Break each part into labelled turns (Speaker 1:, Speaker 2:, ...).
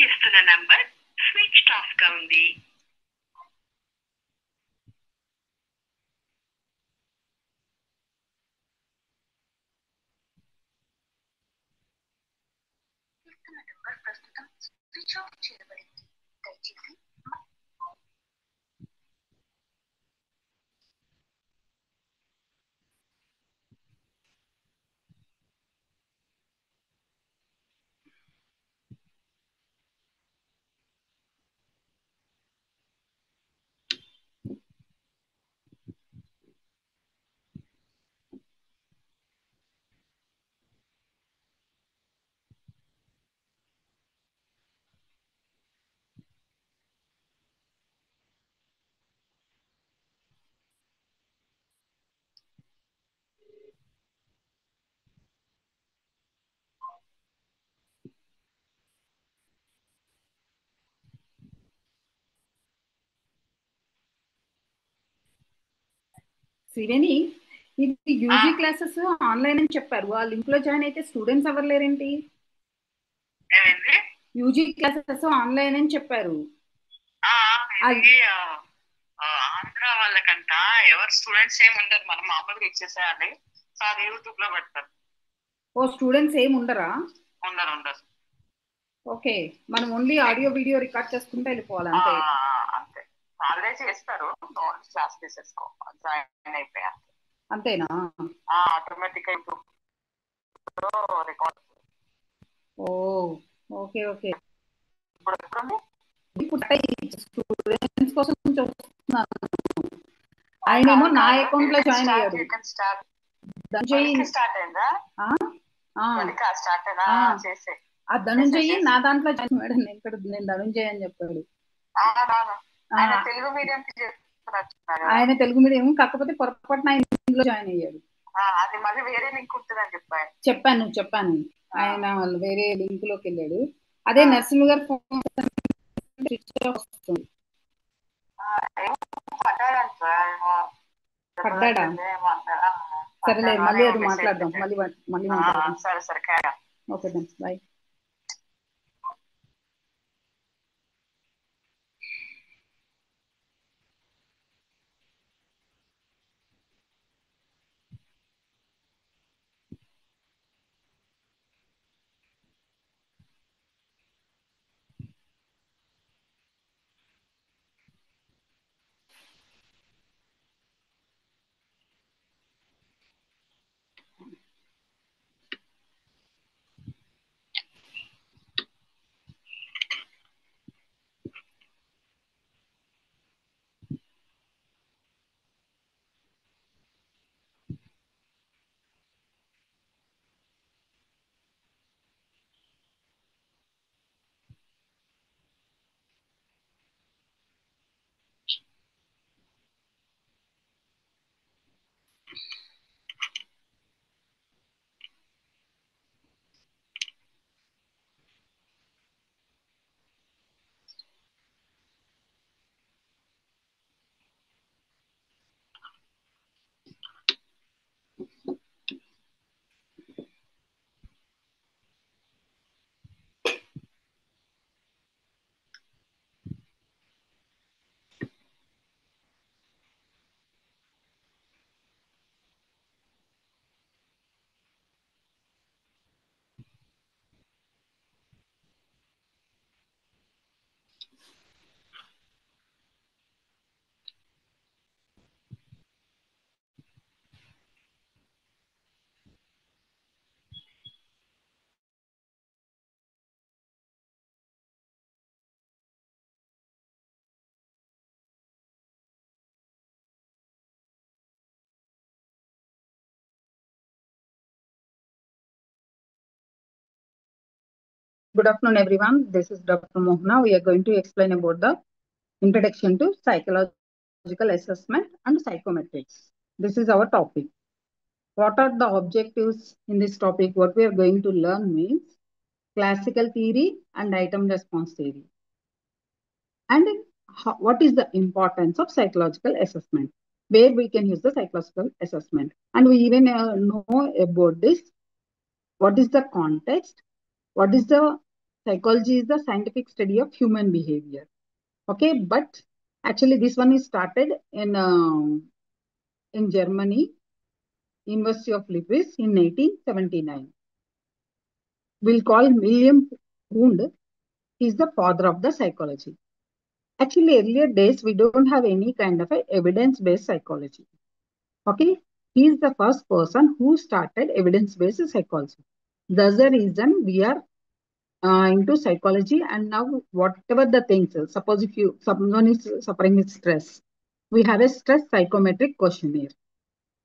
Speaker 1: చేస్తున్న number switch off గా ఉంది. నంబర్ ప్రస్తుతం స్విచ్ ఆఫ్ చేయబడింది. దయచేసి
Speaker 2: శ్రీవేణి, ఇది యూజీ క్లాసెస్ ఆన్లైన్ అని చెప్పారు. ఆ లింక్ లో జాయిన్ అయితే స్టూడెంట్స్ ఎవరు లేరేంటి? యూజీ క్లాసెస్ ఆన్లైన్ అని చెప్పారు.
Speaker 1: ఆంధ్ర వాళ్ళకంట ఎవరు స్టూడెంట్స్ ఏమి ఉండరు, మనం మామూలుగా ఇచ్చేసేయాలి. సో అది యూట్యూబ్ లో పెడతారు.
Speaker 2: ఓ, స్టూడెంట్స్ ఏమి ఉండరా?
Speaker 1: ఉండరు.
Speaker 2: ఓకే, మనం ఓన్లీ ఆడియో వీడియో రికార్డ్ చేసుకుంటే వెళ్ళిపోవాలి అంతే.
Speaker 1: అంతే, వాళ్ళే చేస్తారు. క్లాస్ తీసేసుకో, జాయిన్ అయిపోయా
Speaker 2: అంతేనా?
Speaker 1: ఆటోమేటిక్ గా రికార్డ్.
Speaker 2: ఓ, ఓకే ఓకే.
Speaker 1: ఇప్పుడు
Speaker 2: స్టూడెంట్స్ కోసం చూస్తున్నాను. ఆయనేమో నా అకౌంట్ లో జాయిన్ అయ్యాడు. ధనుంజయ్ నా దాంట్లో జాయిన్ అయ్యాడు. నేను ధనుంజయ్ అని చెప్పాడు. ఆయన తెలుగు మీడియం, కాకపోతే పొరపాటున ఆయన ఇందులో జాయిన్ అయ్యాడు.
Speaker 1: అది మళ్ళీ వేరే లింక్ ఉంటుందని
Speaker 2: చెప్పాను. ఆయన వేరే లింక్ లోకి వెళ్ళాడు. అదే నరసింహ గారు ఫోన్ వస్తుంది. పడ్డాడా? సరేలే, మళ్ళీ అది మాట్లాడదాం. మళ్ళీ మాట్లాడదాం.
Speaker 1: సరే.
Speaker 2: Okay then, bye. Good afternoon, everyone. This is Dr. Mohana. We are going to explain about the introduction to psychological assessment and psychometrics. This is our topic. What are the objectives in this topic? What we are going to learn means classical theory and item response theory. And what is the importance of psychological assessment? Where we can use the psychological assessment. And we even know about this. What is the context? What is the Psychology is the scientific study of human behavior. Okay, but actually this one is started in Germany, University of Leipzig in 1879. We'll call William Wundt. He's the father of the psychology. Actually, earlier days, we don't have any kind of a evidence-based psychology. Okay, he is the first person who started evidence-based psychology. That's the reason we are into psychology. And now, whatever the things, suppose if someone is suffering with stress, we have a stress psychometric questionnaire.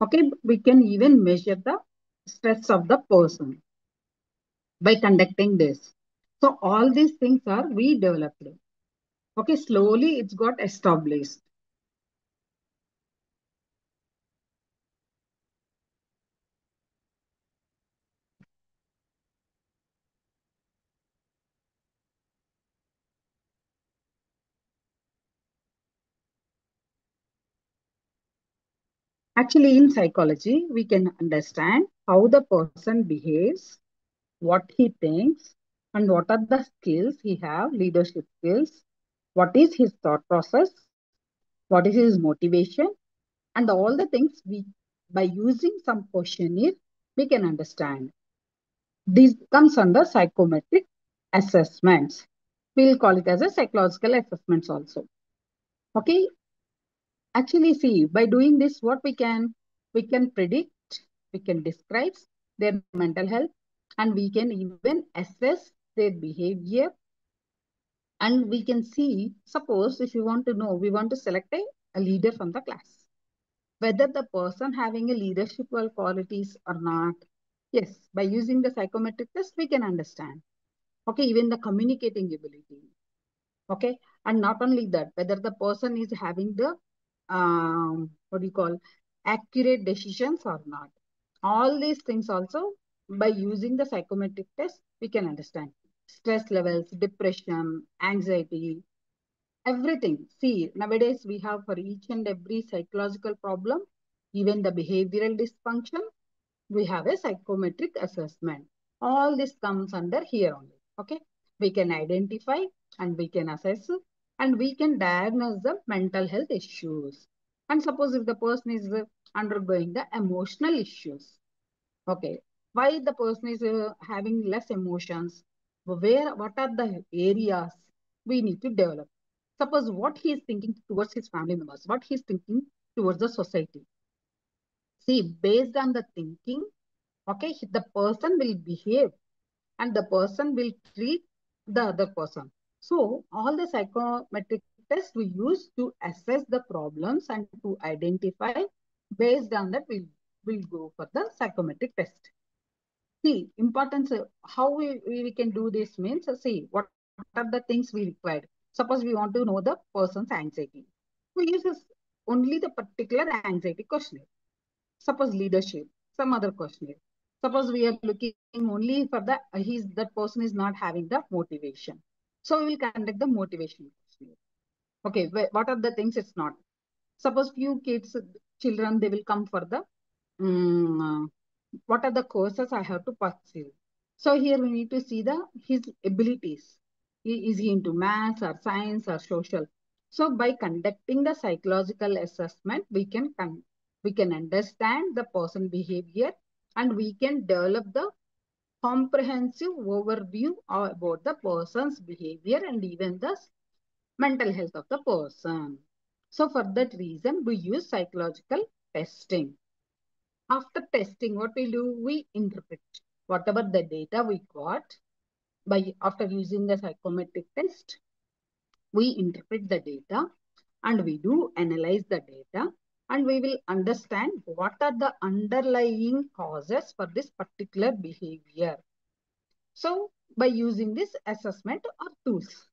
Speaker 2: Okay, we can even measure the stress of the person by conducting this. So all these things are we developed. Okay, slowly it's got established. Actually, in psychology, we can understand how the person behaves, what he thinks, and what are the skills he have, leadership skills, what is his thought process, what is his motivation, and all the things we, by using some questionnaire, we can understand. This comes under psychometric assessments. We'll call it as a psychological assessments also. Okay, actually, see, by doing this, what we can predict, we can describe their mental health, and we can even assess their behavior. And we can see, suppose if you want to know, we want to select a leader from the class, whether the person having a leadership qualities or not. Yes, by using the psychometric test, we can understand. Okay, even the communicating ability. Okay, and not only that, whether the person is having the what do you call accurate decisions or not. All these things also, by using the psychometric test, we can understand stress levels, depression, anxiety, everything. See, nowadays we have for each and every psychological problem, even the behavioral dysfunction, we have a psychometric assessment. All this comes under here only. Okay, we can identify and we can assess and we can diagnose the mental health issues. And suppose if the person is undergoing the emotional issues, okay, why the person is having less emotions, what are the areas we need to develop. Suppose what he is thinking towards his family members, what he is thinking towards the society. See, based on the thinking, okay, the person will behave and the person will treat the other person. So all the psychometric tests we use to assess the problems and to identify, based on that we'll go for the psychometric test. See, importance, how we can do this means, see, what are the things we required. Suppose we want to know the person's anxiety. We use only the particular anxiety questionnaire. Suppose leadership, some other questionnaire. Suppose we are looking only for that person is not having the motivation. So we will conduct the motivation questionnaire. Okay, what are the things it's not? Suppose few kids, children, they will come for the, what are the courses I have to pursue? So here we need to see his abilities. Is he into maths or science or social? So by conducting the psychological assessment, we can understand the person behavior and we can develop the comprehensive overview about the person's behavior and even the mental health of the person. So for that reason, we use psychological testing. After testing, what we do, we interpret whatever the data we got after using the psychometric test. We interpret the data and we do analyze the data and we will understand what are the underlying causes for this particular behavior. So by using this assessment or tools.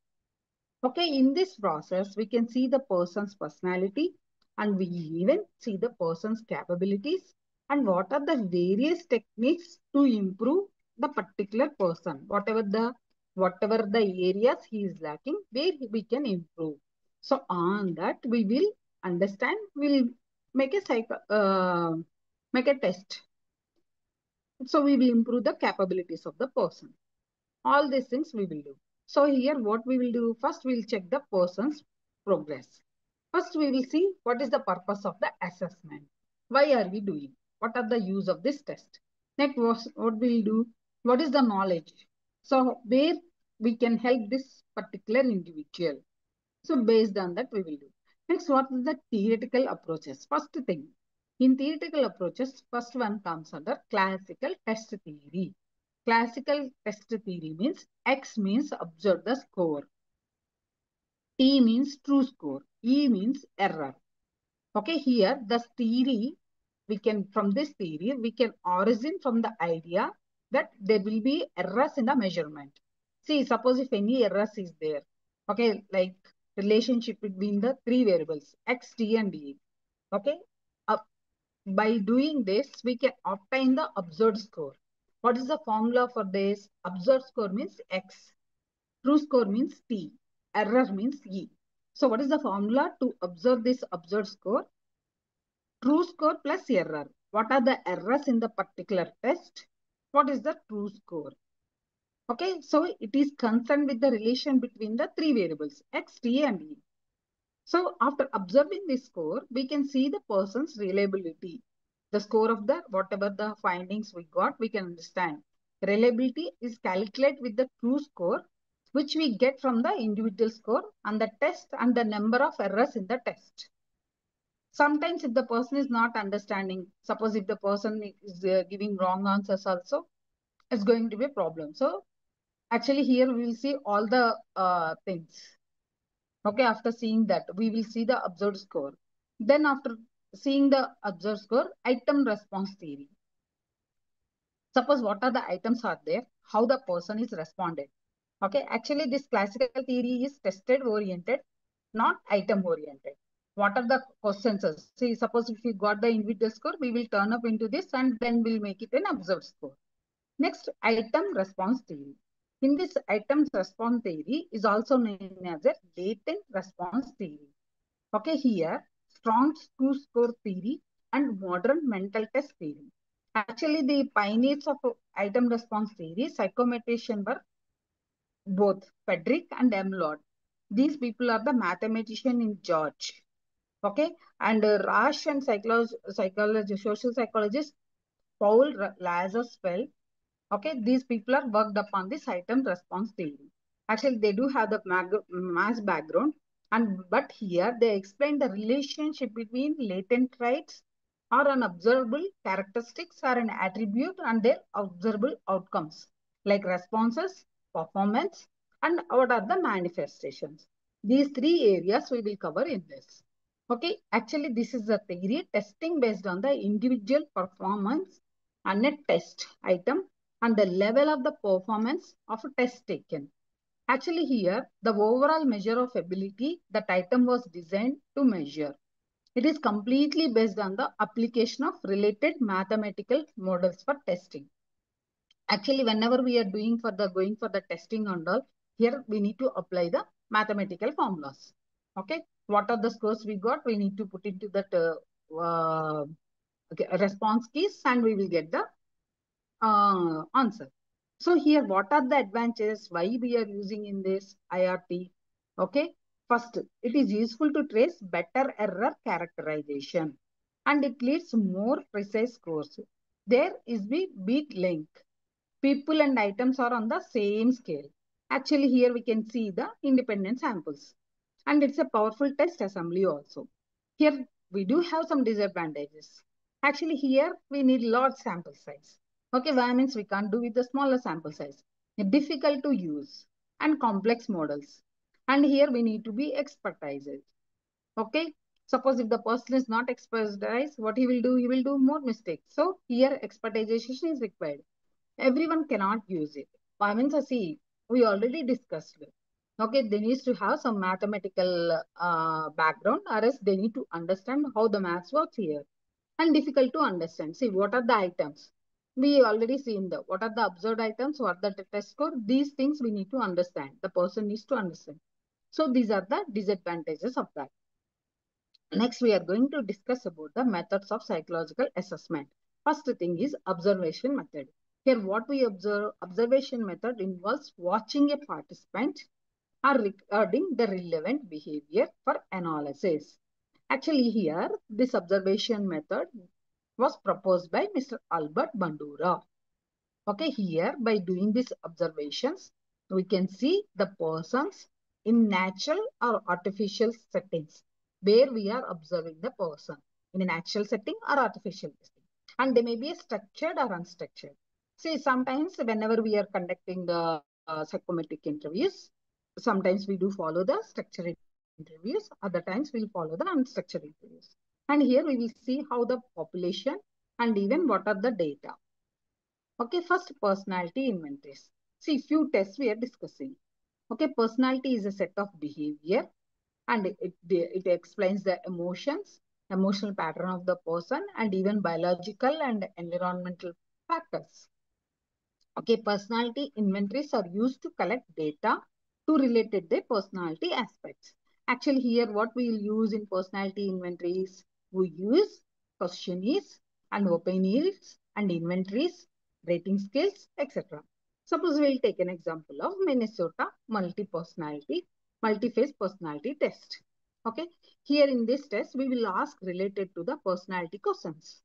Speaker 2: Okay, in this process, we can see the person's personality and we even see the person's capabilities and what are the various techniques to improve the particular person, whatever the areas he is lacking, where we can improve. So on that, we will understand, we'll make make a test. So we will improve the capabilities of the person. All these things we will do. So here what we will do, first we will check the person's progress. First we will see what is the purpose of the assessment. Why are we doing? What are the use of this test? Next, what we will do? What is the knowledge? So where we can help this particular individual. So based on that we will do. Next, what is the theoretical approaches? First thing, in theoretical approaches, first one comes under classical test theory. Classical test theory means X means observe the score, T means true score, E means error. Okay, here the theory, we can, from this theory, we can origin from the idea that there will be errors in the measurement. See, suppose if any errors is there, okay, like relationship between the three variables, X, T and E. Okay, uh, by doing this, we can obtain the observed score. What is the formula for this? Observed score means X. True score means T. Error means E. So what is the formula to observe this observed score? True score plus error. What are the errors in the particular test? What is the true score? Okay, so it is concerned with the relation between the three variables, X, T and E. So after observing this score, we can see the person's reliability. The score of the, whatever the findings we got, we can understand. Reliability is calculated with the true score, which we get from the individual score and the test and the number of errors in the test. Sometimes if the person is not understanding, suppose if the person is giving wrong answers also, it's going to be a problem. So actually here we will see all the things. Okay, after seeing that, we will see the observed score. Then after seeing the observed score, item response theory. Suppose what are the items are there, how the person is responded. Okay, actually this classical theory is tested oriented, not item oriented. What are the questions? See, suppose if you got the individual score, we will turn up into this and then we'll make it an observed score. Next, item response theory. In this item response theory is also known as a latent response theory. Okay, here, strong score theory and modern mental test theory. Actually, the pioneers of item response theory, psychometrician were both Frederick and M. Lord. These people are the mathematician in George. Okay, and Rasch and social psychologist Paul Lazarsfeld. Okay, these people are worked upon this item response theory. Actually, they do have the mass background, and but here they explain the relationship between latent traits or an observable characteristics or an attribute and their observable outcomes like responses, performance, and what are the manifestations. These three areas we will cover in this. Okay, actually this is a theory testing based on the individual performance and a test item and the level of the performance of a test taken. Actually here, the overall measure of ability that item was designed to measure. It is completely based on the application of related mathematical models for testing. Actually, whenever we are doing for the going for the testing and all, here we need to apply the mathematical formulas. Okay, what are the scores we got? We need to put into that response keys and we will get the answer. So here, what are the advantages? Why we are using in this IRT? Okay, first, it is useful to trace better error characterization and it leads more precise scores. There is the beat link. People and items are on the same scale. Actually, here we can see the independent samples. And it's a powerful test assembly also. Here we do have some disadvantages. Actually, here we need large sample size. Okay, why means we can't do with the smaller sample size. Difficult to use and complex models. And here we need to be expertise. Okay, suppose if the person is not expertise, what he will do? He will do more mistakes. So here expertization is required. Everyone cannot use it. I mean, so see, we already discussed it. Okay, they need to have some mathematical background or else they need to understand how the maths works here. And difficult to understand. See, what are the items? We already seen the, what are the observed items, what are the test score? These things we need to understand. The person needs to understand. So these are the disadvantages of that. Next, we are going to discuss about the methods of psychological assessment. First thing is observation method. Here, what we observe, observation method involves watching a participant or recording the relevant behavior for analysis. Actually, here, this observation method was proposed by Mr. Albert Bandura. Okay, here, by doing these observations, we can see the persons in natural or artificial settings where we are observing the person in a natural setting or artificial setting. And they may be structured or unstructured. See, sometimes whenever we are conducting the psychometric interviews, sometimes we do follow the structured interviews, other times we'll follow the unstructured interviews. And here we will see how the population and even what are the data. Okay, first personality inventories. See, few tests we are discussing. Okay, personality is a set of behavior and it explains the emotions, emotional pattern of the person and even biological and environmental factors. Okay, personality inventories are used to collect data to related their personality aspects. Actually, here what we will use in personality inventories, we use questionnaires and opinions and inventories, rating scales, etc. Suppose we'll take an example of Minnesota multi-phase personality test. Okay, here in this test, we will ask related to the personality questions.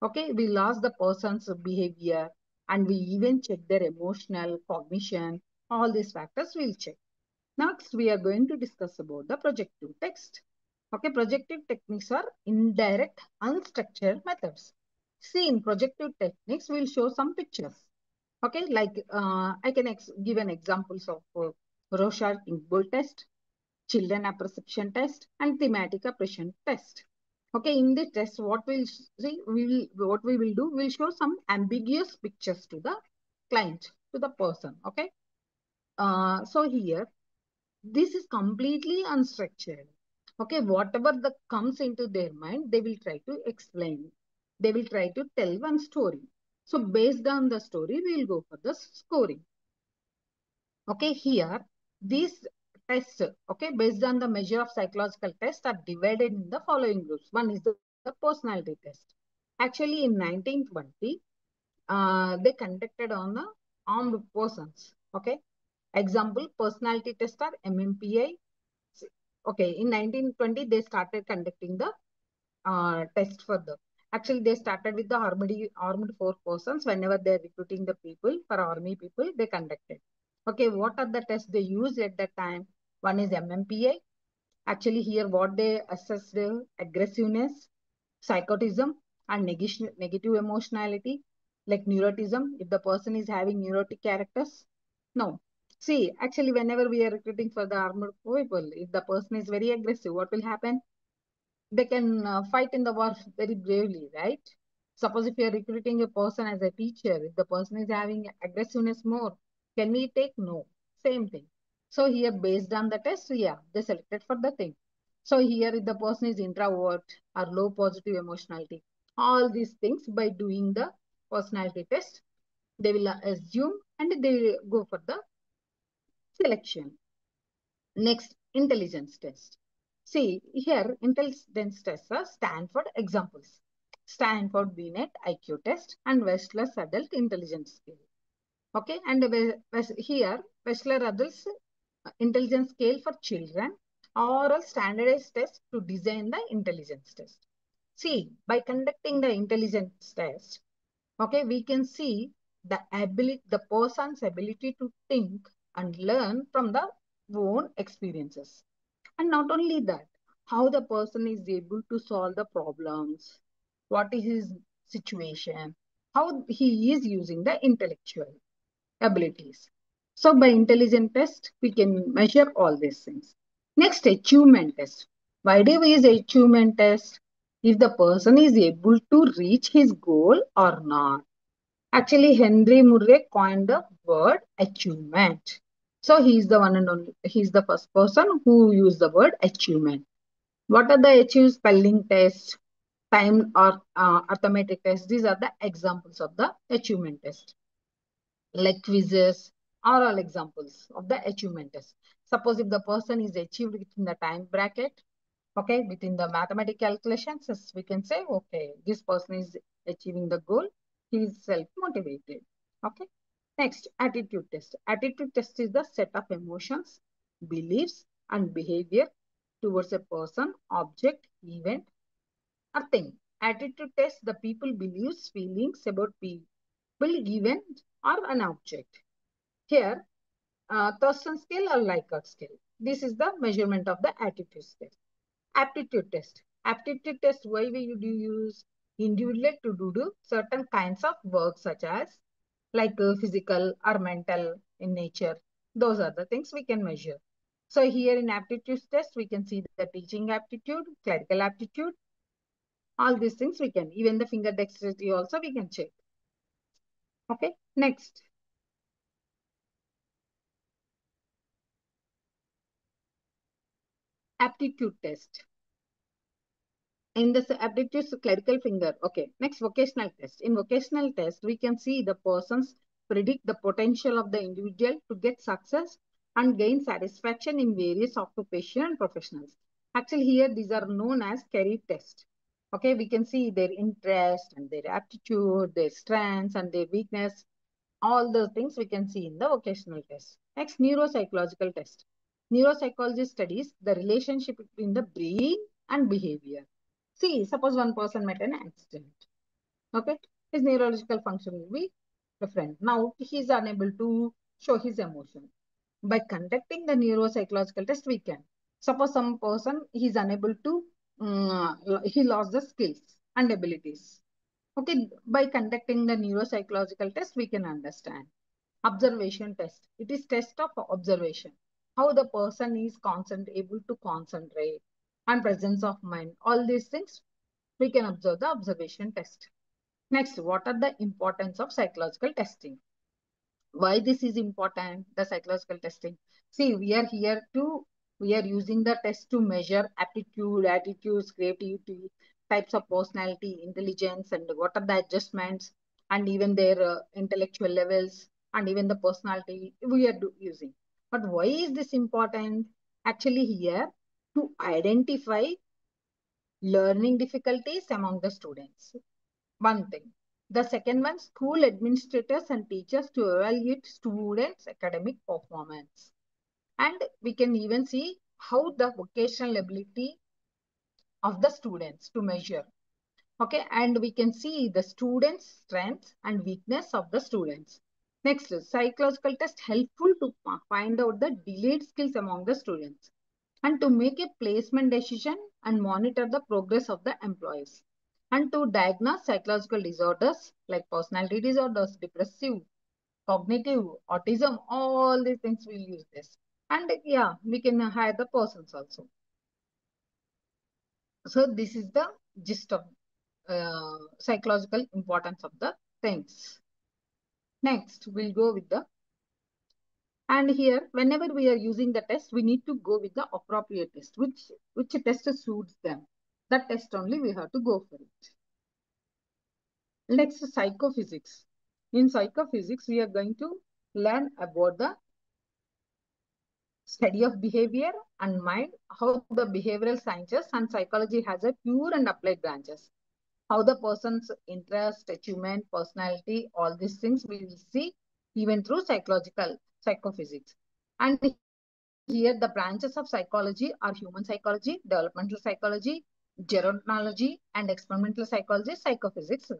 Speaker 2: Okay, we'll ask the person's behavior and we even check their emotional, cognition, all these factors we'll check. Next, we are going to discuss about the projective text. Okay, projective techniques are indirect, unstructured methods. See, in projective techniques, we'll show some pictures. Okay, like I can give an examples of Rorschach-Inkbold test, children apperception test, and thematic appraisal test. Okay, in this test, what we will do, we'll show some ambiguous pictures to the client, to the person. Okay, so here, this is completely unstructured. Okay, whatever that comes into their mind, they will try to explain. They will try to tell one story. So based on the story, we will go for the scoring. Okay, here, these tests, okay, based on the measure of psychological tests are divided in the following groups. One is the personality test. Actually, in 1920, they conducted on the armed persons. Okay, example, personality test are MMPI. Okay, in 1920, they started conducting the test for the. Actually, they started with the armed 4 persons. Whenever they're recruiting the people for army people, they conducted. Okay, what are the tests they used at that time? One is MMPI. Actually, here what they assessed aggressiveness, psychotism, and negative emotionality, like neuroticism. If the person is having neurotic characters, no. See, actually, whenever we are recruiting for the armed people, if the person is very aggressive, what will happen? They can fight in the war very bravely, right? Suppose if you are recruiting a person as a teacher, if the person is having aggressiveness more, can we take? No. Same thing. So here, based on the test, yeah, they selected for the thing. So here, if the person is introvert or low positive emotionality, all these things by doing the personality test, they will assume and they will go for the selection. Next, intelligence test. See, here, intelligence tests are Stanford examples. Stanford Binet IQ test and Wechsler's adult intelligence scale. Okay, and here, Wechsler adults intelligence scale for children or a standardized test to design the intelligence test. See, by conducting the intelligence test, okay, we can see the person's ability to think and learn from the own experiences. And not only that, how the person is able to solve the problems, what is his situation, how he is using the intellectual abilities. So by intelligence test, we can measure all these things. Next, achievement test. Why do we use achievement test? If the person is able to reach his goal or not. Actually, Henry Murray coined the word achievement. So he is the one and only, he is the first person who used the word achievement. What are the achieve spelling test, time or arithmetic test? These are the examples of the achievement test. Like quizzes are all examples of the achievement test. Suppose if the person is achieved within the time bracket, okay, within the mathematical calculations, we can say, okay, this person is achieving the goal. He is self-motivated. Okay. Next, attitude test. Attitude test is the set of emotions, beliefs, and behavior towards a person, object, event, or thing. Attitude test the people believes, feelings about people, event, or an object. Here, Thurston scale or Likert scale. This is the measurement of the attitude test. Aptitude test. Aptitude test, why we do use individual to do certain kinds of work such as like physical or mental in nature. Those are the things we can measure. So here in aptitude test, we can see the teaching aptitude, clerical aptitude, all these things we can, even the finger dexterity also we can check. Okay, next. Aptitude test. In this aptitude clerical finger. Okay, next vocational test. In vocational test, we can see the persons predict the potential of the individual to get success and gain satisfaction in various occupation and professionals. Actually, here these are known as career test. Okay, we can see their interest and their aptitude, their strengths and their weakness. All those things we can see in the vocational test. Next, neuropsychological test. Neuropsychology studies the relationship between the brain and behavior. See, suppose one person met an accident. Okay, his neurological function will be different. Now he is unable to show his emotion. By conducting the neuropsychological test, we can. Suppose some person he is unable to, he lost the skills and abilities. Okay, by conducting the neuropsychological test, we can understand. Observation test. It is test of observation. How the person is able to concentrate and presence of mind. All these things we can observe the observation test. Next, what are the importance of psychological testing? Why this is important, the psychological testing? See, we are using the test to measure aptitude, attitudes, creativity, types of personality, intelligence, and what are the adjustments, and even their intellectual levels, and even the personality we are using. But why is this important? Actually, here to identify learning difficulties among the students. One thing. The second one, school administrators and teachers to evaluate students' academic performance. And we can even see how the vocational ability of the students to measure. Okay, and we can see the students' strengths and weakness of the students. Next, psychological test helpful to find out the delayed skills among the students and to make a placement decision and monitor the progress of the employees and to diagnose psychological disorders like personality disorders, depressive, cognitive, autism, all these things we'll use this. And yeah, we can hire the persons also. So this is the gist of psychological importance of the things. Next, we'll go with the, and here, whenever we are using the test, we need to go with the appropriate test, which test suits them. That test only we have to go for it. Next, psychophysics. In psychophysics, we are going to learn about the study of behavior and mind, how the behavioral sciences and psychology has a pure and applied branches. How the person's interest, achievement, personality, all these things we will see even through psychophysics. And here the branches of psychology are human psychology, developmental psychology, gerontology, and experimental psychology, psychophysics.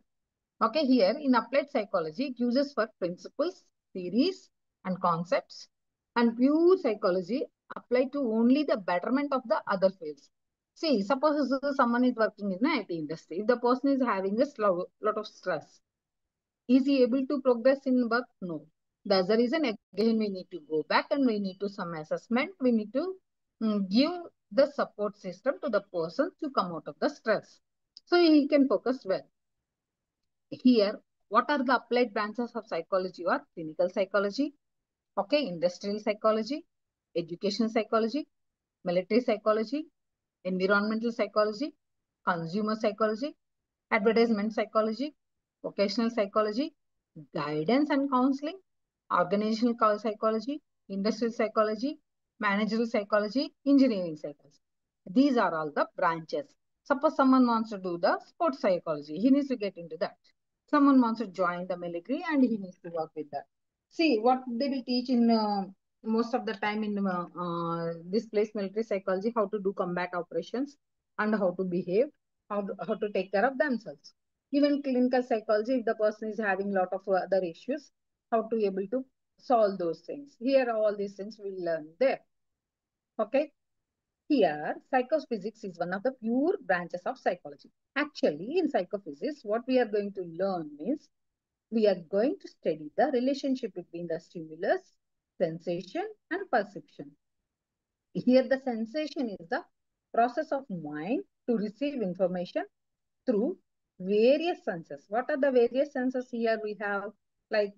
Speaker 2: Okay, here in applied psychology, it uses for principles, theories, and concepts. And pure psychology apply to only the betterment of the other fields. See, suppose someone is working in the IT industry. If the person is having a lot of stress, is he able to progress in work? No. That's the reason again we need to go back and we need to some assessment. We need to give the support system to the person to come out of the stress. So he can focus well. Here, what are the applied branches of psychology or clinical psychology? Okay, industrial psychology, education psychology, military psychology, environmental psychology, consumer psychology, advertisement psychology, vocational psychology, guidance and counseling, organizational psychology, industrial psychology, managerial psychology, engineering psychology. These are all the branches. Suppose someone wants to do the sports psychology, he needs to get into that. Someone wants to join the military and he needs to work with that. See, what they will teach in most of the time in this place, military psychology, how to do combat operations and how to behave, how to take care of themselves. Even clinical psychology, if the person is having a lot of other issues, how to able to solve those things. Here, all these things we will learn there. Okay. Here, psychophysics is one of the pure branches of psychology. Actually, in psychophysics, what we are going to learn is we are going to study the relationship between the stimulus, sensation, and perception. Here, the sensation is the process of mind to receive information through various senses. What are the various senses here we have? Like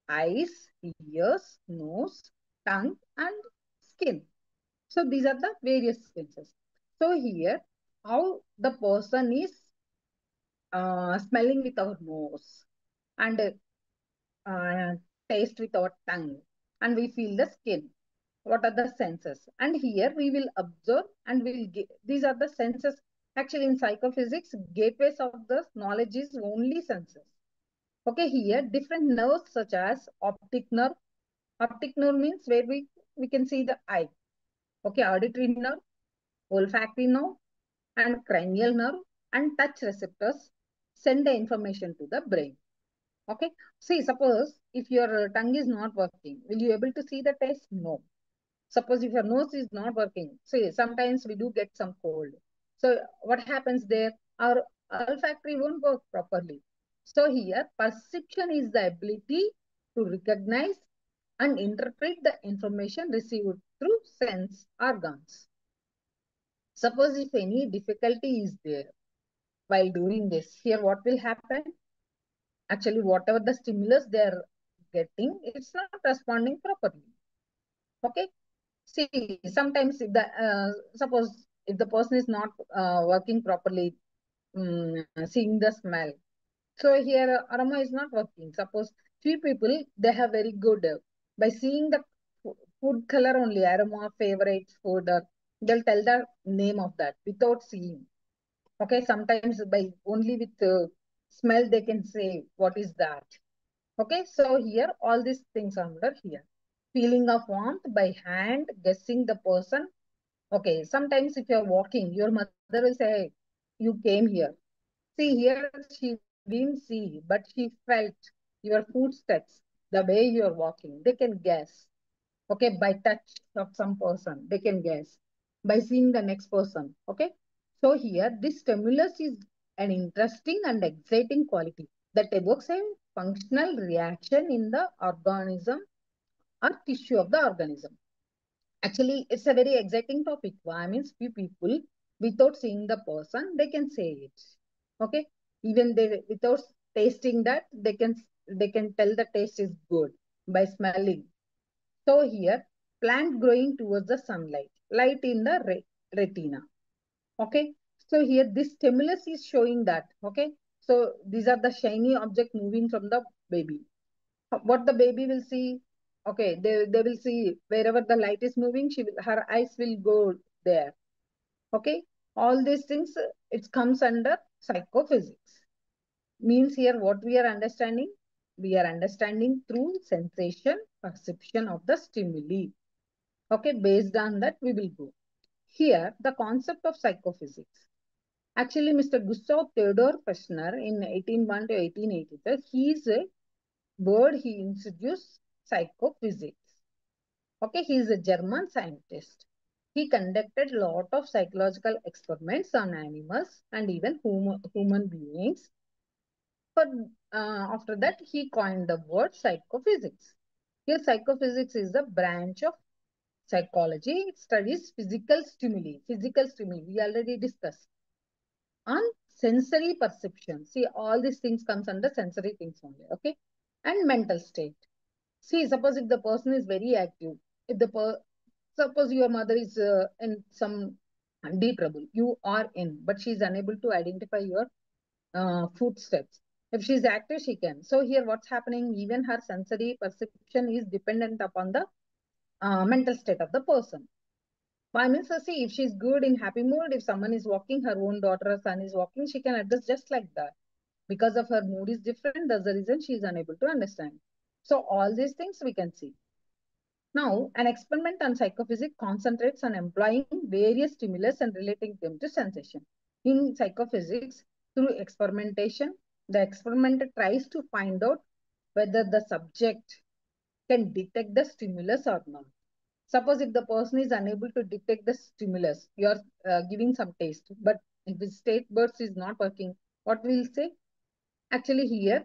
Speaker 2: eyes, ears, nose, tongue, and skin. So these are the various senses. So here, how the person is smelling with our nose and uh, taste with our tongue, and we feel the skin. What are the senses? And here we will observe and we will get, these are the senses. Actually, in psychophysics, gateways of the knowledge is only senses. Okay, here different nerves such as optic nerve. Optic nerve means where we can see the eye. Okay, auditory nerve, olfactory nerve, and cranial nerve and touch receptors send the information to the brain. Okay. See, suppose if your tongue is not working, will you able to see the taste? No. Suppose if your nose is not working, see, sometimes we do get some cold. So what happens there? Our olfactory won't work properly. So here, perception is the ability to recognize and interpret the information received through sense organs. Suppose if any difficulty is there while doing this, here what will happen? Actually, whatever the stimulus they are getting, it's not responding properly. Okay. See, sometimes if the suppose if the person is not working properly, seeing the smell. So here aroma is not working. Suppose few people they have very good by seeing the food color only aroma favorite food. They'll tell the name of that without seeing. Okay, sometimes by only with smell they can say what is that. Okay, so here all these things are under here. Feeling of warmth by hand, guessing the person. Okay, sometimes if you're walking, your mother will say, you came here. See, here she didn't see, but she felt your footsteps, the way you're walking. They can guess. Okay, by touch of some person, they can guess. By seeing the next person. Okay, so here this stimulus is an interesting and exciting quality that evokes a functional reaction in the organism or tissue of the organism. Actually, it's a very exciting topic. Why means few people, without seeing the person, they can say it. Okay, even they without tasting that, they can tell the taste is good by smelling. So here, plant growing towards the sunlight, light in the retina. Okay, so here this stimulus is showing that. Okay, so these are the shiny object moving from the baby. What the baby will see, okay, they will see wherever the light is moving, her eyes will go there. Okay, all these things, it comes under psychophysics. Means here what we are understanding? We are understanding through sensation, perception of the stimuli. Okay, based on that we will go. Here, the concept of psychophysics. Actually, Mr. Gustav Theodor Fechner in 1801 to 1885, he is a word he introduced psychophysics. Okay, he is a German scientist. He conducted a lot of psychological experiments on animals and even human beings. But after that, he coined the word psychophysics. Here, psychophysics is a branch of psychology. It studies physical stimuli. Physical stimuli, we already discussed. On sensory perception. See, all these things comes under sensory things only. Okay. And mental state. See, suppose if the person is very active, if suppose your mother is in some deep trouble, you are in, but she is unable to identify your footsteps. If she is active, she can. So here, what's happening? Even her sensory perception is dependent upon the mental state of the person. I mean, so see, if she's good in happy mood, if someone is walking, her own daughter or son is walking, she can adjust just like that. Because of her mood is different, that's the reason she is unable to understand. So all these things we can see. Now, an experiment on psychophysics concentrates on employing various stimulus and relating them to sensation. In psychophysics, through experimentation, the experimenter tries to find out whether the subject can detect the stimulus or not. Suppose if the person is unable to detect the stimulus, you are giving some taste, but if his state buds is not working, what will say? Actually, here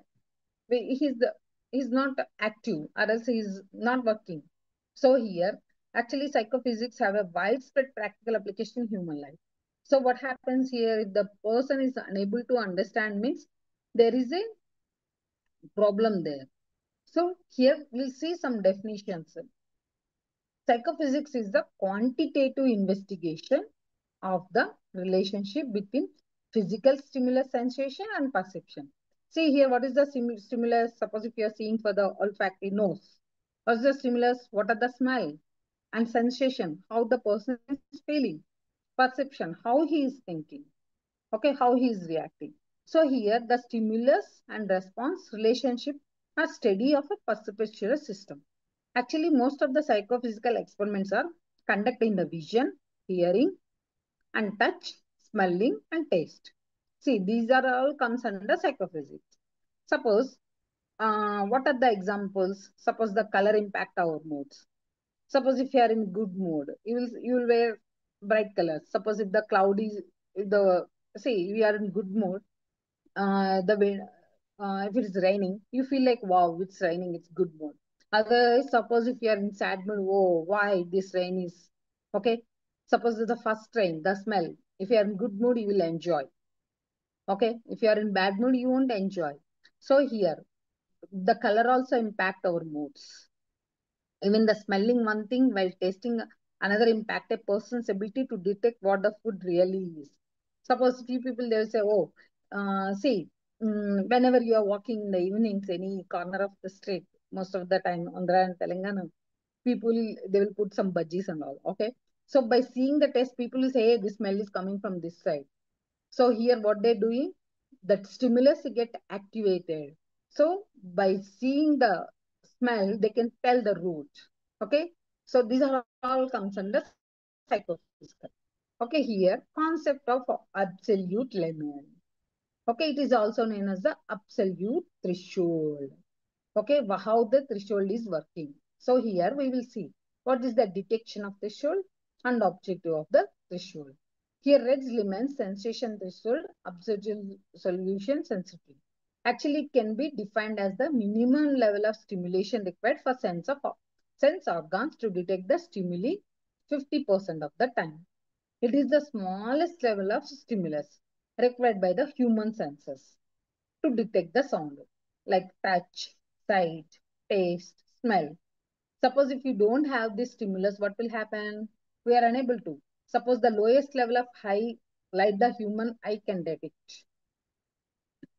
Speaker 2: he's not active, or else he's not working. So here, actually, psychophysics have a widespread practical application in human life. So what happens here if the person is unable to understand means there is a problem there. So here we'll see some definitions. Psychophysics is the quantitative investigation of the relationship between physical stimulus sensation and perception. See here, what is the stimulus? Suppose if you are seeing for the olfactory nose. What's the stimulus? What are the smell? And sensation, how the person is feeling. Perception, how he is thinking. Okay, how he is reacting. So here, the stimulus and response relationship are study of a perceptual system. Actually, most of the psychophysical experiments are conducted in the vision, hearing, and touch, smelling, and taste. See, these are all comes under psychophysics. Suppose, what are the examples? Suppose the color impact our moods. Suppose if you are in good mood, you will wear bright colors. Suppose if the cloud is if the see we are in good mood, the wind, if it is raining, you feel like wow, it's raining, it's good mood. Otherwise, suppose if you are in sad mood, oh, why this rain is okay. Suppose the first rain, the smell. If you are in good mood, you will enjoy. Okay, if you are in bad mood, you won't enjoy. So here, the color also impact our moods. Even the smelling one thing while tasting another impact a person's ability to detect what the food really is. Suppose few people they will say, oh, see, whenever you are walking in the evenings, any corner of the street, most of the time, Andhra and Telangana, people they will put some budgies and all. Okay, so by seeing the taste, people will say, hey, this smell is coming from this side. So here what they're doing, that stimulus get activated. So by seeing the smell, they can tell the root. Okay. So these are all comes under psychophysical. Okay, here concept of absolute limit. Okay, it is also known as the absolute threshold. Okay, how the threshold is working. So here we will see what is the detection of threshold and objective of the threshold. Here Red's limit sensation threshold, absolute solution sensitivity. Actually, it can be defined as the minimum level of stimulation required for sense organs to detect the stimuli 50% of the time. It is the smallest level of stimulus required by the human senses to detect the sound, like touch, sight, taste, smell. Suppose if you don't have this stimulus, what will happen? We are unable to. Suppose the lowest level of high light the human eye can detect.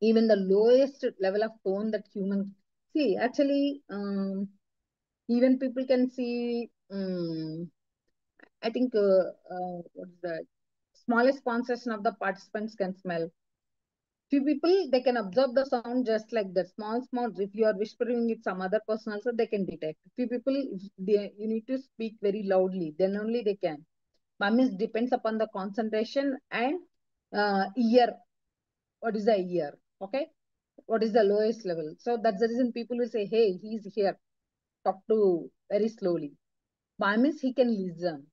Speaker 2: Even the lowest level of tone that human see. Actually, even people can see. I think what's the smallest concentration of the participants can smell. Few people they can absorb the sound just like that. Small. If you are whispering with some other person also, they can detect. Few people, if you need to speak very loudly, then only they can. Means depends upon the concentration and ear. What is the ear? Okay. What is the lowest level? So that's the reason people will say, hey, he's here. Talk to very slowly. Means he can listen.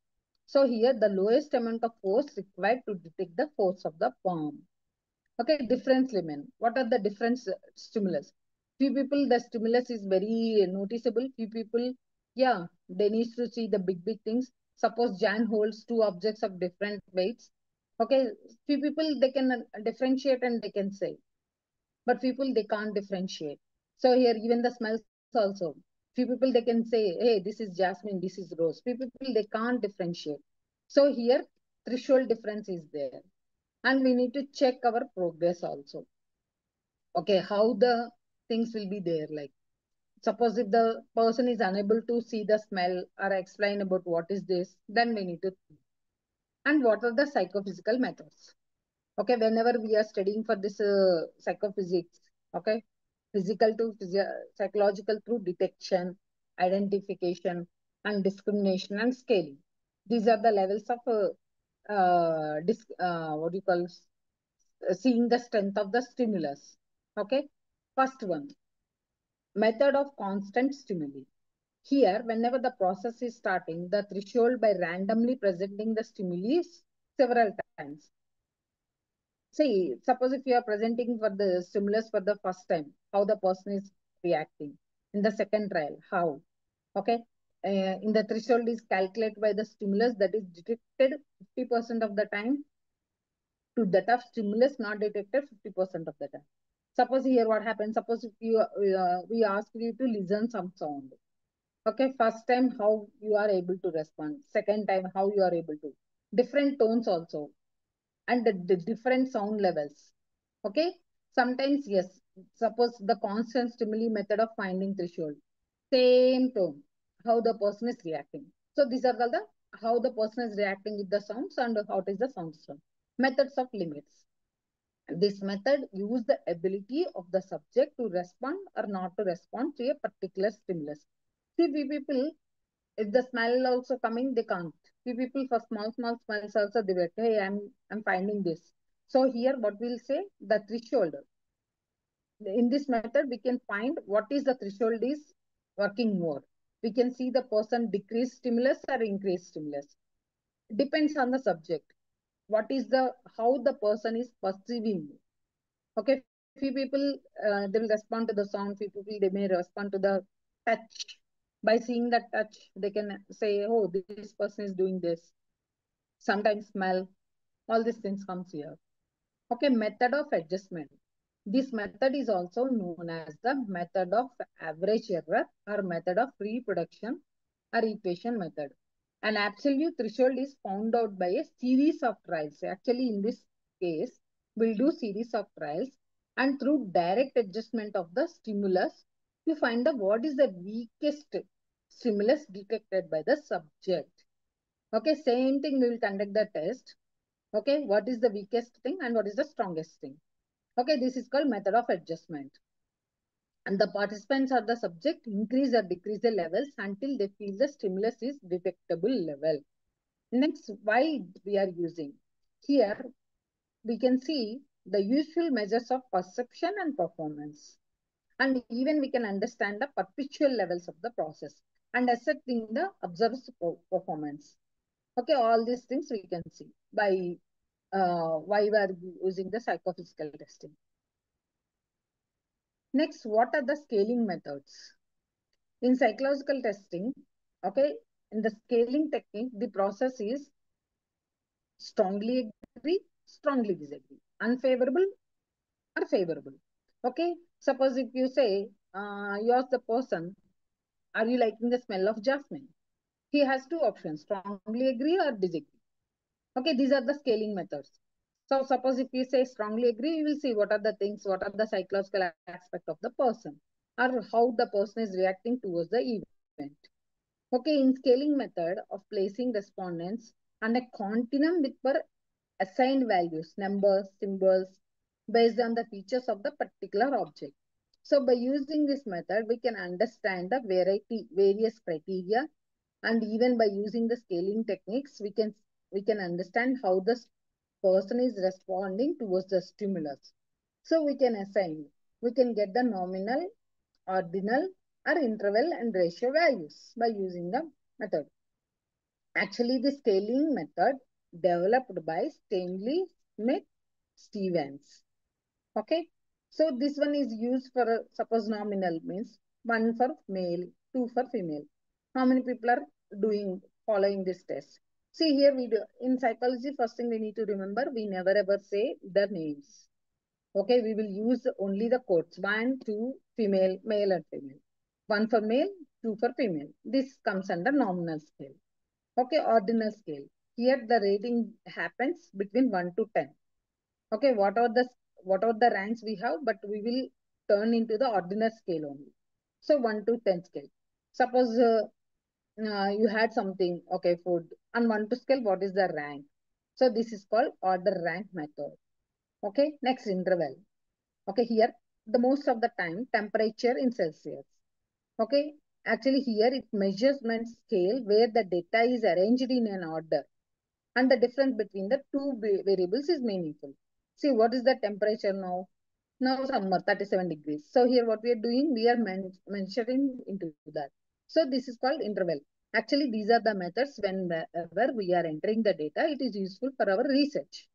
Speaker 2: So here the lowest amount of force required to detect the force of the palm. Okay, difference limit. What are the different stimulus? Few people, the stimulus is very noticeable. Few people, yeah, they need to see the big things. Suppose Jan holds two objects of different weights. Okay, few people, they can differentiate and they can say. But people, they can't differentiate. So here, even the smells also. Few people, they can say, hey, this is jasmine, this is rose. Few people, they can't differentiate. So here, threshold difference is there. And we need to check our progress also. Okay, how the things will be there. Like, suppose if the person is unable to see the smell or explain about what is this, then we need to. And what are the psychophysical methods? Okay, whenever we are studying for this psychophysics, okay, physical to psychological through detection, identification, and discrimination and scaling. These are the levels of what do you call seeing the strength of the stimulus. Okay, first one, method of constant stimuli. Here, whenever the process is starting, the threshold by randomly presenting the stimuli several times. See, suppose if you are presenting for the stimulus for the first time, how the person is reacting. In the second trial, how? Okay. In the threshold is calculated by the stimulus that is detected 50% of the time to that of stimulus not detected 50% of the time. Suppose here what happens, suppose if you we ask you to listen some sound. Okay, first time how you are able to respond, second time how you are able to. Different tones also and the different sound levels. Okay, sometimes yes, suppose the constant stimuli method of finding threshold, same tone, how the person is reacting. So these are called the how the person is reacting with the sounds and how it is the sound system. Methods of limits. This method use the ability of the subject to respond or not to respond to a particular stimulus. See, we people, if the smell also coming, they can't. We people for small smells also they wait. Hey, I'm finding this. So here what we'll say, the threshold. In this method, we can find what is the threshold is working more. We can see the person decrease stimulus or increase stimulus. Depends on the subject. What is the how the person is perceiving. Okay, few people they will respond to the sound. Few people they may respond to the touch. By seeing that touch, they can say, "Oh, this person is doing this." Sometimes smell. All these things comes here. Okay, method of adjustment. This method is also known as the method of average error or method of reproduction or equation method. An absolute threshold is found out by a series of trials. Actually, in this case, we'll do series of trials and through direct adjustment of the stimulus, you find out what is the weakest stimulus detected by the subject. Okay, same thing we will conduct the test. Okay, what is the weakest thing and what is the strongest thing? Okay, this is called method of adjustment. And the participants or the subject increase or decrease the levels until they feel the stimulus is detectable level. Next, why we are using? Here, we can see the usual measures of perception and performance. And even we can understand the perpetual levels of the process and assessing the observed performance. Okay, all these things we can see by why we are using the psychophysical testing. Next, what are the scaling methods? In psychological testing, okay, in the scaling technique, the process is strongly agree, strongly disagree, unfavorable or favorable. Okay, suppose if you say, you ask the person, are you liking the smell of jasmine? He has two options, strongly agree or disagree. Okay, these are the scaling methods. So suppose if we say strongly agree, we will see what are the things, what are the psychological aspect of the person or how the person is reacting towards the event. Okay, in scaling method of placing respondents and a continuum with per assigned values, numbers, symbols, based on the features of the particular object. So by using this method, we can understand the various criteria, and even by using the scaling techniques, we can understand how the person is responding towards the stimulus. So we can assign, we can get the nominal, ordinal, or interval and ratio values by using the method. Actually, the scaling method developed by Stanley Smith Stevens. Okay. So this one is used for suppose nominal means one for male, two for female. How many people are doing following this test? See here we do in psychology. First thing we need to remember, we never ever say the names. Okay, we will use only the quotes. One, two, female, male and female. One for male, two for female. This comes under nominal scale. Okay, ordinal scale. Here the rating happens between 1 to 10. Okay, what are the ranks we have, but we will turn into the ordinal scale only. So 1 to 10 scale. Suppose you had something, okay, food, and 1 to scale, what is the rank? So this is called order rank method. Okay, next interval. Okay, here the most of the time temperature in Celsius. Okay, actually here it measurement scale where the data is arranged in an order and the difference between the two variables is meaningful. See, what is the temperature now? Now summer 37 degrees. So here what we are doing, we are mentioning into that. So this is called interval. Actually, these are the methods whenever we are entering the data, it is useful for our research.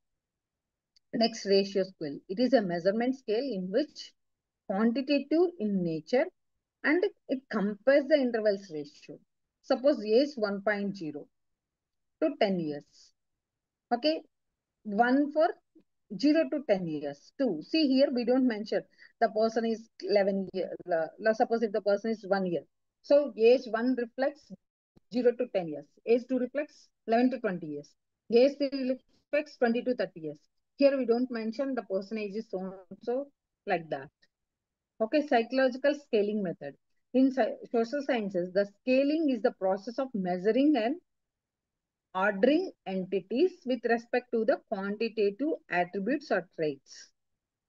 Speaker 2: Next, ratio scale. It is a measurement scale in which quantitative in nature and it compares the intervals ratio. Suppose A is 1.0 to 10 years. Okay, 1 for 0 to 10 years. 2. See here, we don't mention the person is 11 years. Suppose if the person is 1 year. So age 1 reflects 0 to 10 years. Age 2 reflects 11 to 20 years. Age 3 reflects 20 to 30 years. Here we don't mention the person age is so and so like that. Okay, psychological scaling method. In social sciences, the scaling is the process of measuring and ordering entities with respect to the quantitative attributes or traits.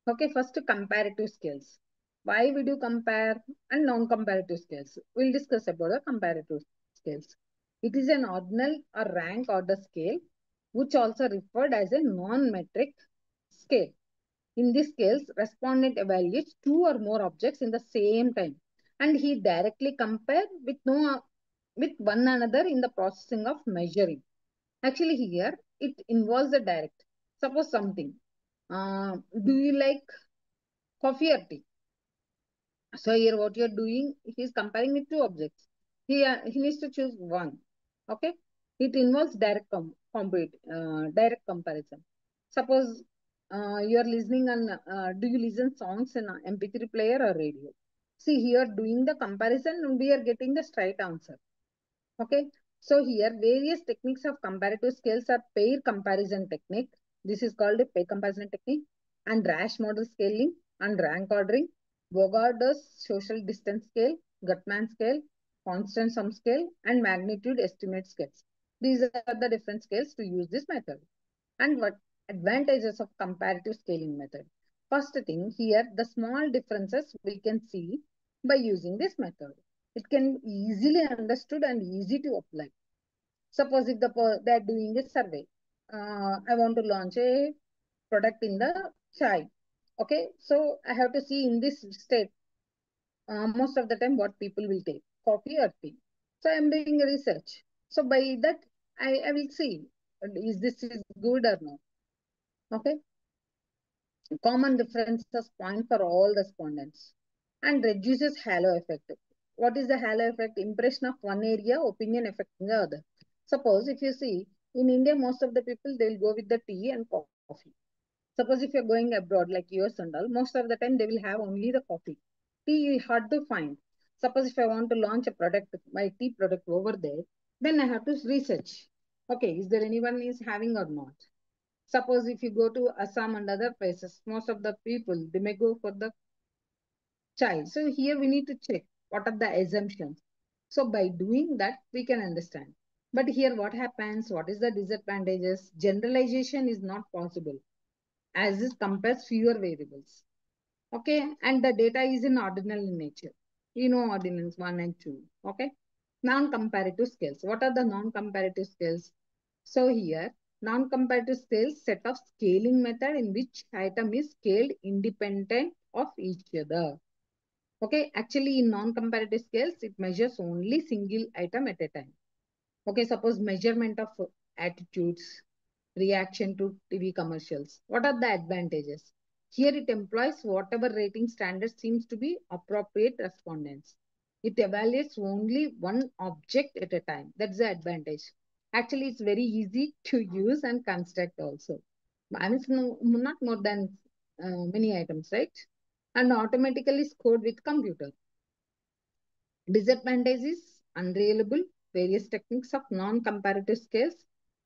Speaker 2: Okay, first comparative scales. Why we do compare and non-comparative scales? We'll discuss about the comparative scales. It is an ordinal or rank order scale, which also referred as a non-metric scale. In this scales, respondent evaluates two or more objects in the same time, and he directly compare with one another in the processing of measuring. Actually, here it involves the direct. Suppose something. Do you like coffee or tea? So here what you're doing, he is comparing with two objects. He needs to choose one. Okay. It involves direct comparison. Suppose you're listening and do you listen songs in a MP3 player or radio? See here doing the comparison, we are getting the straight answer. Okay. So here various techniques of comparative scales are pair comparison technique. This is called a pair comparison technique and Rasch model scaling and rank ordering, Bogart's social distance scale, Gutmann scale, constant sum scale and magnitude estimate scales. These are the different scales to use this method. And what advantages of comparative scaling method? First thing here, the small differences we can see by using this method. It can be easily understood and easy to apply. Suppose if they are doing a survey, I want to launch a product in the chai. Okay, so I have to see in this state, most of the time what people will take, coffee or tea. So I am doing research. So by that, I will see, is this is good or not. Okay, common differences point for all respondents and reduces halo effect. What is the halo effect? Impression of one area, opinion affecting the other. Suppose if you see in India, most of the people they will go with the tea and coffee. Suppose if you're going abroad like US and all, most of the time they will have only the coffee. Tea is hard to find. Suppose if I want to launch a product, my tea product over there, then I have to research. Okay, is there anyone is having or not? Suppose if you go to Assam and other places, most of the people, they may go for the chai. So here we need to check what are the assumptions. So by doing that, we can understand. But here what happens? What is the disadvantages? Generalization is not possible as it compares fewer variables. Okay, and the data is in ordinal in nature. You know ordinals 1 and 2. Okay, non-comparative scales. What are the non-comparative scales? So here, non-comparative scales set of scaling method in which item is scaled independent of each other. Okay, actually in non-comparative scales, it measures only single item at a time. Okay, suppose measurement of attitudes, reaction to TV commercials. What are the advantages? Here it employs whatever rating standard seems to be appropriate respondents. It evaluates only one object at a time. That's the advantage. Actually, it's very easy to use and construct also. I mean, it's not more than many items, right? And automatically scored with computer. Disadvantage is unreliable. Various techniques of non-comparative scales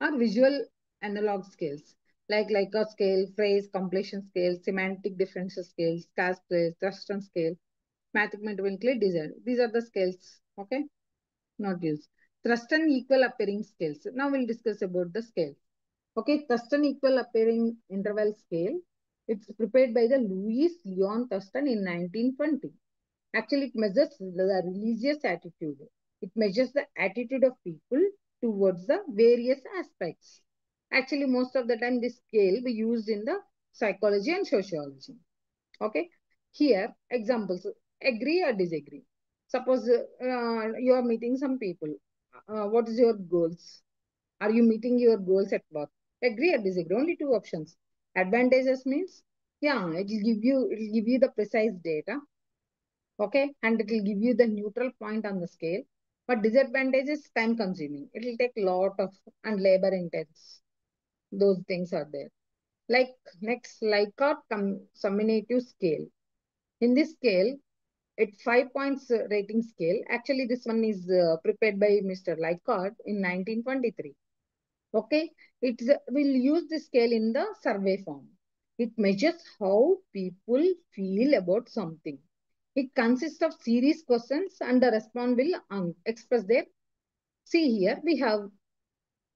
Speaker 2: are visual analog scales like Likert scale, phrase completion scale, semantic differential scale, scarce phrase, Thurston scale, mathematically design. These are the scales, okay, not used. Thurston equal appearing scales. Now we'll discuss about the scale. Okay, Thurston equal appearing interval scale. It's prepared by the Louis Leon Thurston in 1920. Actually, it measures the religious attitude. It measures the attitude of people towards the various aspects. Actually, most of the time, this scale we used in the psychology and sociology. Okay. Here, examples, agree or disagree. Suppose you are meeting some people. What is your goals? Are you meeting your goals at work? Agree or disagree? Only two options. Advantages means, yeah, it will give you the precise data, okay, and it will give you the neutral point on the scale. But disadvantage is time consuming. It will take lot of and labor intense. Those things are there. Like next, Likert summative scale. In this scale, it 5 points rating scale. Actually, this one is prepared by Mr. Likert in 1923. Okay, we'll use the scale in the survey form. It measures how people feel about something. It consists of series questions and the respondent will express their. See here, we have,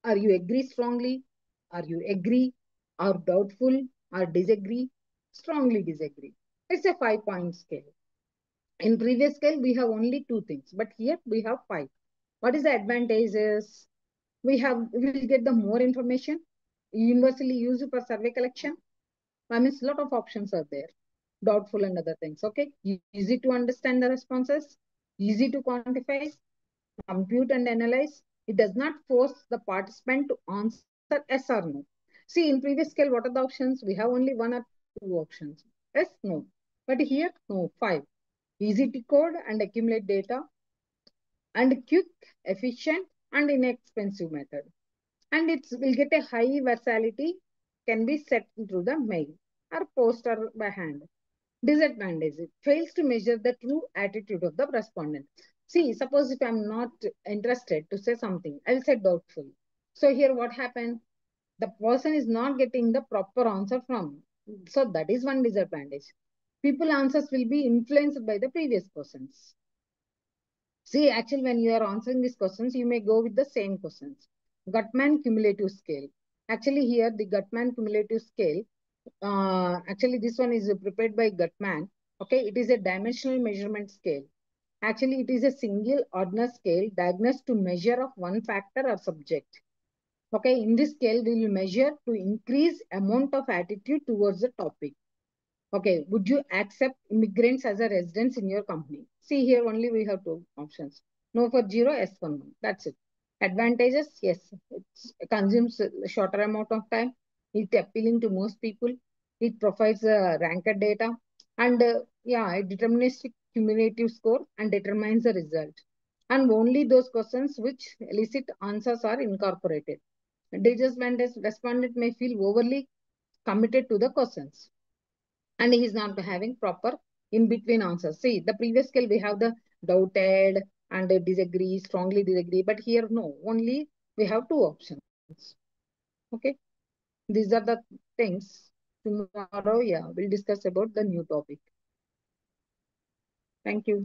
Speaker 2: are you agree strongly? Are you agree? Are doubtful? Or disagree? Strongly disagree. It's a 5 point scale. In previous scale, we have only two things, but here we have five. What is the advantages? We will get the more information, universally used for survey collection. I mean, a lot of options are there. Doubtful and other things. Okay. Easy to understand the responses, easy to quantify, compute and analyze. It does not force the participant to answer yes or no. See, in previous scale, what are the options? We have only one or two options. Yes, no. But here, no, five. Easy to code and accumulate data, and quick, efficient, and inexpensive method. And it will get a high versatility, can be set through the mail or post or by hand. Disadvantage, it fails to measure the true attitude of the respondent. See, suppose if I'm not interested to say something, I'll say doubtful. So here what happened? The person is not getting the proper answer from me. So that is one disadvantage. People answers will be influenced by the previous persons. See, actually, when you are answering these questions, you may go with the same questions. Gutman cumulative scale. Actually, here the Gutman cumulative scale, actually, this one is prepared by Gutman. Okay, it is a dimensional measurement scale. Actually, it is a single ordinal scale diagnosed to measure of one factor or subject. Okay, in this scale, we will measure to increase amount of attitude towards the topic. Okay, would you accept immigrants as a residents in your company? See here only we have two options. No for zero, yes for no. That's it. Advantages, yes. It consumes a shorter amount of time. It's appealing to most people. It provides ranked data. And yeah, it determines cumulative score and determines the result. And only those questions which elicit answers are incorporated. Disadvantage, respondent may feel overly committed to the questions, and he's not having proper in between answers. See, the previous scale we have the doubted and disagree, strongly disagree, but here no, only we have two options. Okay, these are the things. Tomorrow, yeah, we'll discuss about the new topic. Thank you.